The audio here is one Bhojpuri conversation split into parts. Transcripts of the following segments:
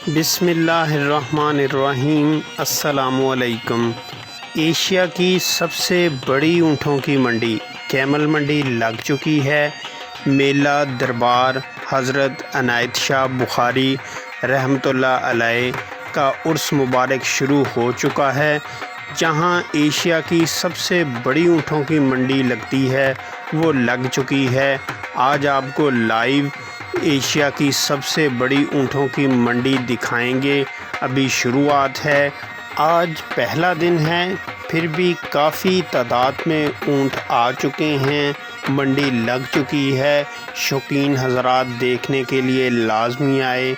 बिस्मिल्लाहिर्रहमानिर्रहीम। अस्सलामुअलैकुम। एशिया की सबसे बड़ी ऊँटों की मंडी कैमल मंडी लग चुकी है। मेला दरबार हज़रत इनायत शाह बुखारी रहमतुल्लाह अलैह का उर्स मुबारक शुरू हो चुका है। जहां एशिया की सबसे बड़ी ऊँटों की मंडी लगती है वो लग चुकी है। आज आपको लाइव एशिया की सबसे बड़ी ऊँटों की मंडी दिखाएंगे। अभी शुरुआत है, आज पहला दिन है, फिर भी काफ़ी तादाद में ऊँट आ चुके हैं। मंडी लग चुकी है। शौकीन हज़रात देखने के लिए लाजमी आए।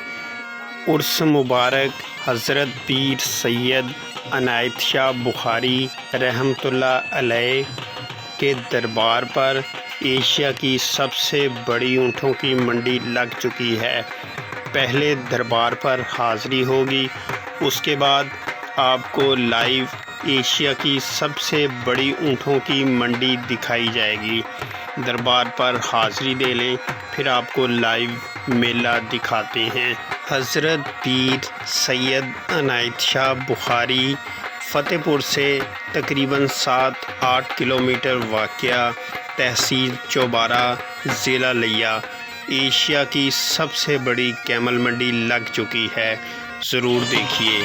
उर्स मुबारक हज़रत पीर सैयद इनायत शाह बुखारी रहमतुल्लाह अलैह के दरबार पर एशिया की सबसे बड़ी ऊँटों की मंडी लग चुकी है। पहले दरबार पर हाज़री होगी, उसके बाद आपको लाइव एशिया की सबसे बड़ी ऊँटों की मंडी दिखाई जाएगी। दरबार पर हाज़री दे लें, फिर आपको लाइव मेला दिखाते हैं। हज़रत पीर सैयद इनायत शाह बुखारी फ़तेहपुर से तकरीबन 7-8 किलोमीटर वाक़या, तहसील चौबारा, ज़िला लिया। एशिया की सबसे बड़ी कैमल मंडी लग चुकी है, ज़रूर देखिए।